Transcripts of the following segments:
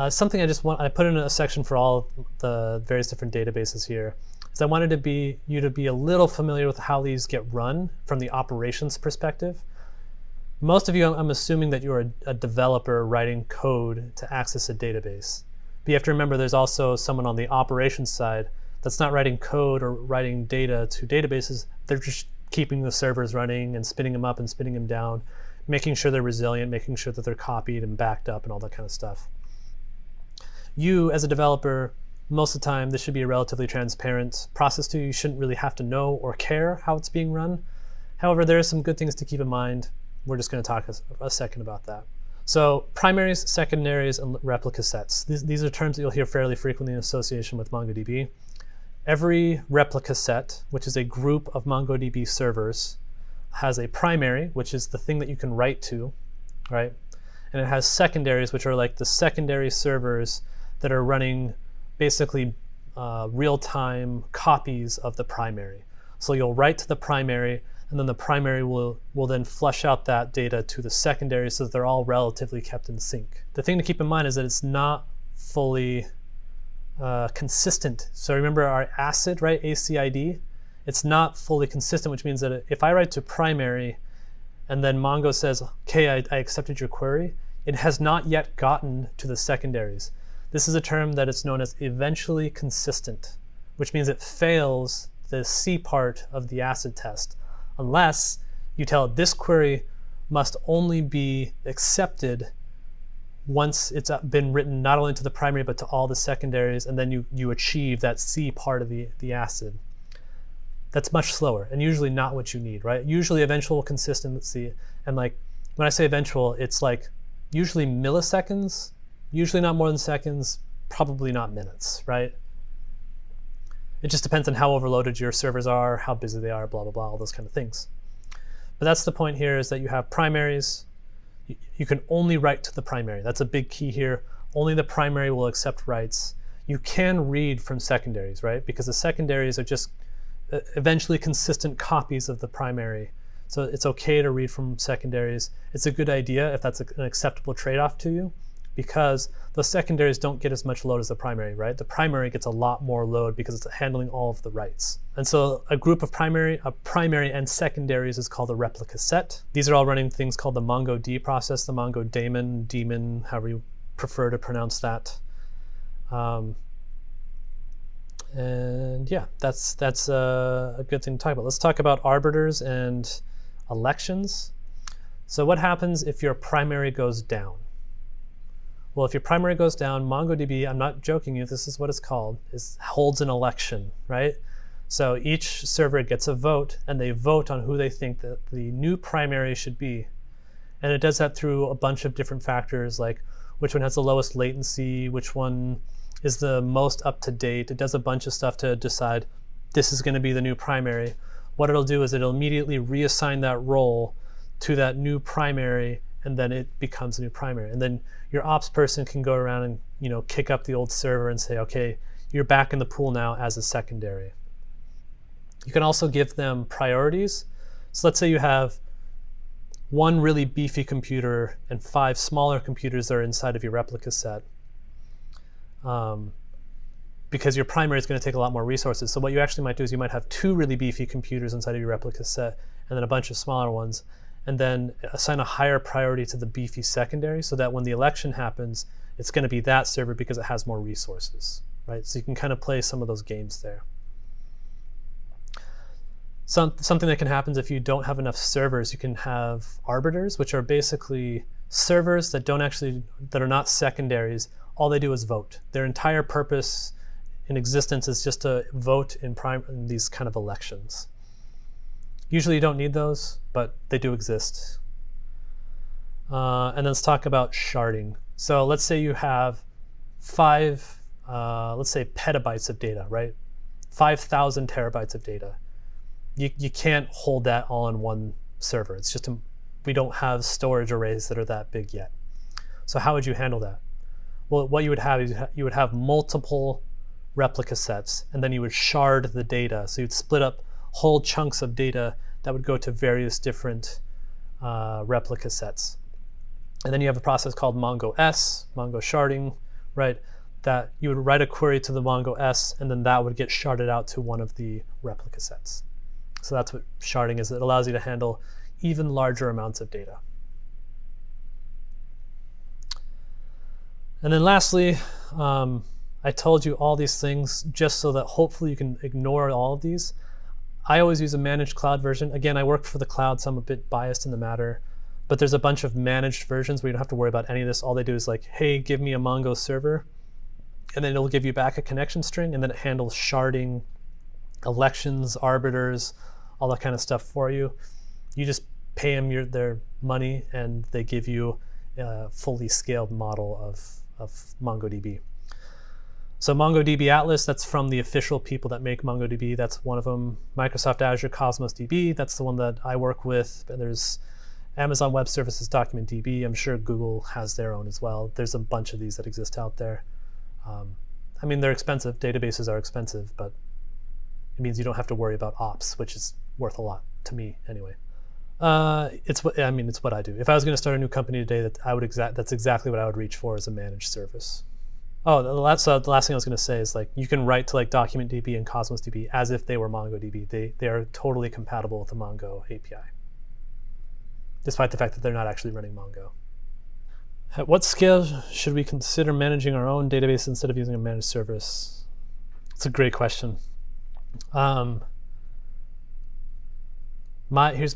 Something I put in a section for all the various different databases here, is I wanted you to be a little familiar with how these get run from the operations perspective. Most of you, I'm assuming that you're a developer writing code to access a database. But you have to remember there's also someone on the operations side that's not writing code or writing data to databases. They're just keeping the servers running and spinning them up and spinning them down, making sure they're resilient, making sure that they're copied and backed up and all that kind of stuff. You, as a developer, most of the time, this should be a relatively transparent process to you. You shouldn't really have to know or care how it's being run. However, there are some good things to keep in mind. We're just going to talk a second about that. So primaries, secondaries, and replica sets. These are terms that you'll hear fairly frequently in association with MongoDB. Every replica set, which is a group of MongoDB servers, has a primary, which is the thing that you can write to, right? And it has secondaries, which are like the secondary servers that are running basically real-time copies of the primary. So you'll write to the primary, and then the primary will then flush out that data to the secondary so that they're all relatively kept in sync. The thing to keep in mind is that it's not fully consistent. So remember our ACID, right? ACID? It's not fully consistent, which means that if I write to primary and then Mongo says, okay, I accepted your query, it has not yet gotten to the secondaries. This is a term that is known as eventually consistent, which means it fails the C part of the ACID test, unless you tell it this query must only be accepted once it's been written not only to the primary but to all the secondaries, and then you achieve that C part of the ACID. That's much slower and usually not what you need, right? Usually eventual consistency, and like when I say eventual, it's like usually milliseconds, usually not more than seconds, probably not minutes, right? It just depends on how overloaded your servers are, how busy they are, blah, blah, blah, all those kind of things. But that's the point here, is that you have primaries. You can only write to the primary. That's a big key here. Only the primary will accept writes. You can read from secondaries, right? Because the secondaries are just eventually consistent copies of the primary. So it's okay to read from secondaries. It's a good idea if that's an acceptable trade-off to you, because the secondaries don't get as much load as the primary, right? The primary gets a lot more load because it's handling all of the writes. And so a group of primary and secondaries is called a replica set. These are all running things called the MongoD process, the daemon, however you prefer to pronounce that. And yeah, that's a good thing to talk about. Let's talk about arbiters and elections. So what happens if your primary goes down? Well, if your primary goes down, MongoDB, I'm not joking you, this is what it's called, holds an election, right? So each server gets a vote, and they vote on who they think that the new primary should be. And it does that through a bunch of different factors, like which one has the lowest latency, which one is the most up-to-date. It does a bunch of stuff to decide this is going to be the new primary. What it'll do is it'll immediately reassign that role to that new primary, and then it becomes a new primary. And then your ops person can go around and kick up the old server and say, okay, you're back in the pool now as a secondary. You can also give them priorities. So let's say you have one really beefy computer and 5 smaller computers that are inside of your replica set. Because your primary is going to take a lot more resources. So what you actually might do is you might have 2 really beefy computers inside of your replica set and then a bunch of smaller ones, and then assign a higher priority to the beefy secondary so that when the election happens, it's going to be that server because it has more resources, right? So you can kind of play some of those games there. Something that can happen is if you don't have enough servers, you can have arbiters, which are basically servers that are not secondaries. All they do is vote. Their entire purpose in existence is just to vote in these kind of elections. Usually you don't need those, but they do exist. And then let's talk about sharding. So let's say you have 5, let's say petabytes of data, right? 5,000 terabytes of data. You can't hold that all in one server. It's just we don't have storage arrays that are that big yet. So how would you handle that? Well, what you would have is you would have multiple replica sets, and then you would shard the data. So you'd split up whole chunks of data that would go to various different replica sets. And then you have a process called Mongo sharding, right? That you would write a query to the Mongo S, and then that would get sharded out to one of the replica sets. So that's what sharding is. It allows you to handle even larger amounts of data. And then lastly, I told you all these things just so that hopefully you can ignore all of these. I always use a managed cloud version. Again, I work for the cloud, so I'm a bit biased in the matter. But there's a bunch of managed versions where you don't have to worry about any of this. All they do is like, hey, give me a Mongo server, and then it'll give you back a connection string, and then it handles sharding, elections, arbiters, all that kind of stuff for you. You just pay them their money, and they give you a fully scaled model of MongoDB. So MongoDB Atlas, that's from the official people that make MongoDB. That's one of them. Microsoft Azure Cosmos DB, that's the one that I work with. And there's Amazon Web Services Document DB. I'm sure Google has their own as well. There's a bunch of these that exist out there. I mean, they're expensive. Databases are expensive, but it means you don't have to worry about ops, which is worth a lot to me anyway. It's what I do. If I was going to start a new company today, that's exactly what I would reach for as a managed service. Oh, the last thing I was going to say is like you can write to like Document DB and Cosmos DB as if they were MongoDB. They are totally compatible with the Mongo API, despite the fact that they're not actually running Mongo. At what scale should we consider managing our own database instead of using a managed service? It's a great question. Here's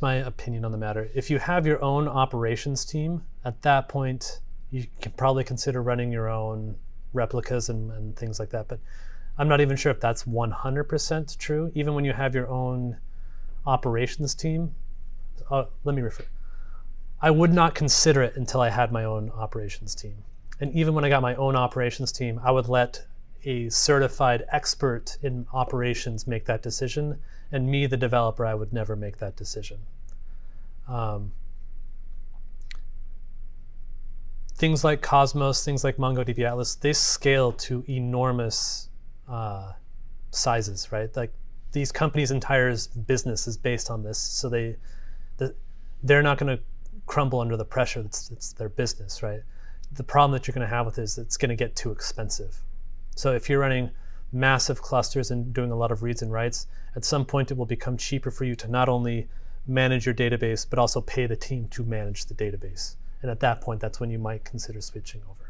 my opinion on the matter. If you have your own operations team, at that point, you can probably consider running your own replicas and things like that. But I'm not even sure if that's 100% true. Even when you have your own operations team, let me rephrase. I would not consider it until I had my own operations team. And even when I got my own operations team, I would let a certified expert in operations make that decision. And me, the developer, I would never make that decision. Things like Cosmos, things like MongoDB Atlas, they scale to enormous sizes, right? Like these companies' entire business is based on this, so they're not going to crumble under the pressure. It's their business, right? The problem that you're going to have with it is it's going to get too expensive. So if you're running massive clusters and doing a lot of reads and writes, at some point it will become cheaper for you to not only manage your database, but also pay the team to manage the database. And at that point, that's when you might consider switching over.